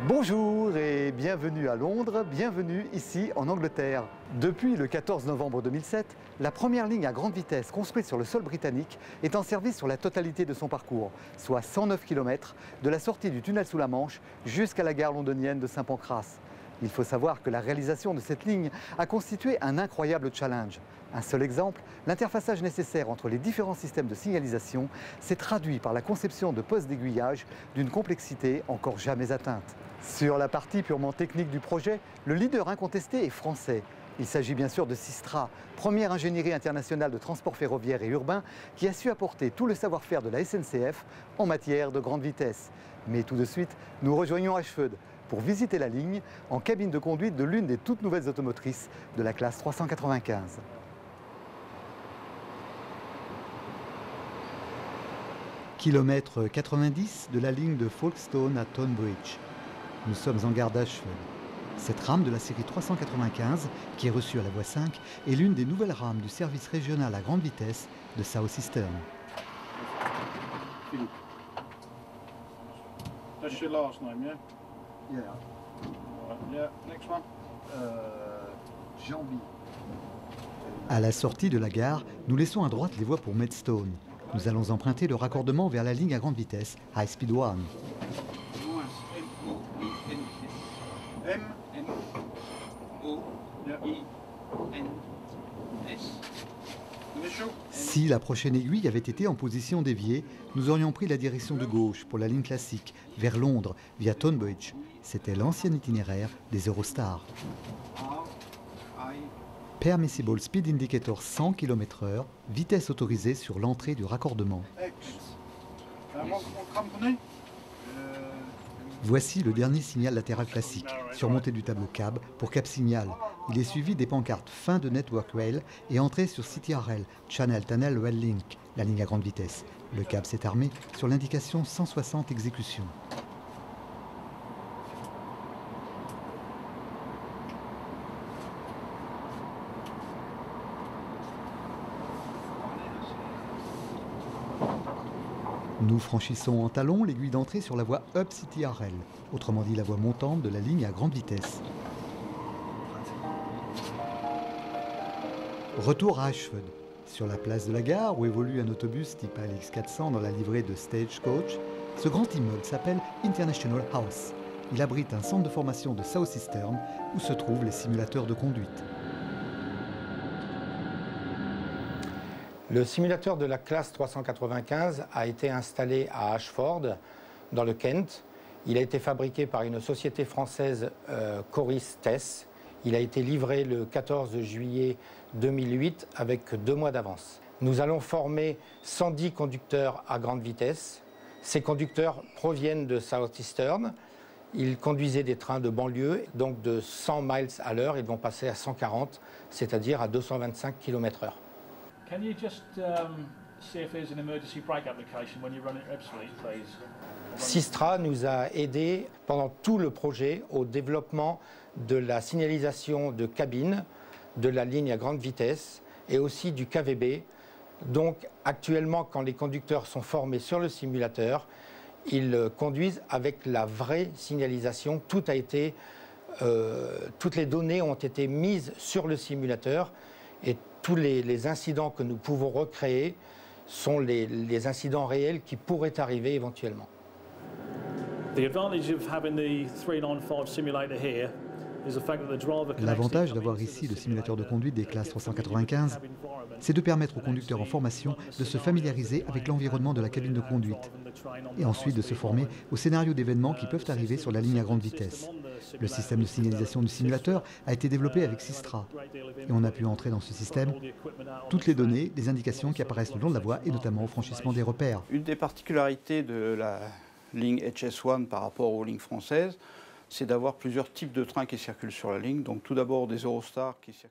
Bonjour et bienvenue à Londres, bienvenue ici en Angleterre. Depuis le 14 novembre 2007, la première ligne à grande vitesse construite sur le sol britannique est en service sur la totalité de son parcours, soit 109 km, de la sortie du tunnel sous la Manche jusqu'à la gare londonienne de Saint-Pancras. Il faut savoir que la réalisation de cette ligne a constitué un incroyable challenge. Un seul exemple, l'interfaçage nécessaire entre les différents systèmes de signalisation s'est traduit par la conception de postes d'aiguillage d'une complexité encore jamais atteinte. Sur la partie purement technique du projet, le leader incontesté est français. Il s'agit bien sûr de Systra, première ingénierie internationale de transport ferroviaire et urbain qui a su apporter tout le savoir-faire de la SNCF en matière de grande vitesse. Mais tout de suite, nous rejoignons Ashford pour visiter la ligne en cabine de conduite de l'une des toutes nouvelles automotrices de la classe 395. Kilomètre 90 de la ligne de Folkestone à Tonbridge. Nous sommes en gare d'Ashford. Cette rame de la série 395, qui est reçue à la voie 5, est l'une des nouvelles rames du service régional à grande vitesse de South Eastern. That's your last name, yeah? Yeah. Right, yeah, next one. Jambi. À la sortie de la gare, nous laissons à droite les voies pour Maidstone. Nous allons emprunter le raccordement vers la ligne à grande vitesse, High Speed 1. M. Initial. Si la prochaine aiguille avait été en position déviée, nous aurions pris la direction de gauche pour la ligne classique, vers Londres, via Tonbridge. C'était l'ancien itinéraire des Eurostars. Permissible Speed Indicator 100 km/h, vitesse autorisée sur l'entrée du raccordement. X. What company? Voici le dernier signal latéral classique, surmonté du tableau cab pour Cap Signal. Il est suivi des pancartes fin de Network Rail et entrée sur CityRL, Channel Tunnel Rail Link, la ligne à grande vitesse. Le cab s'est armé sur l'indication 160 exécution. Nous franchissons en talons l'aiguille d'entrée sur la voie Up CityRL, autrement dit la voie montante de la ligne à grande vitesse. Retour à Ashford. Sur la place de la gare, où évolue un autobus type ALX 400 dans la livrée de Stagecoach, ce grand immeuble s'appelle International House. Il abrite un centre de formation de South Eastern où se trouvent les simulateurs de conduite. Le simulateur de la classe 395 a été installé à Ashford, dans le Kent. Il a été fabriqué par une société française, Coris Tess. Il a été livré le 14 juillet 2008 avec 2 mois d'avance. Nous allons former 110 conducteurs à grande vitesse. Ces conducteurs proviennent de South Eastern. Ils conduisaient des trains de banlieue, donc de 100 miles à l'heure. Ils vont passer à 140, c'est-à-dire à 225 km/h. Can you just see if there's an emergency brake application when you run at Ebbsfleet, please? Systra nous a aidés pendant tout le projet au développement de la signalisation de cabine, de la ligne à grande vitesse et aussi du KVB. Donc actuellement, quand les conducteurs sont formés sur le simulateur, ils conduisent avec la vraie signalisation. Toutes les données ont été mises sur le simulateur et tous les incidents que nous pouvons recréer sont les incidents réels qui pourraient arriver éventuellement. L'avantage d'avoir ici le simulateur de conduite des classes 395, c'est de permettre aux conducteurs en formation de se familiariser avec l'environnement de la cabine de conduite et ensuite de se former aux scénarios d'événements qui peuvent arriver sur la ligne à grande vitesse. Le système de signalisation du simulateur a été développé avec Systra et on a pu entrer dans ce système toutes les données, les indications qui apparaissent le long de la voie et notamment au franchissement des repères. Une des particularités de la ligne HS1 par rapport aux lignes françaises, c'est d'avoir plusieurs types de trains qui circulent sur la ligne. Donc tout d'abord des Eurostars qui circulent.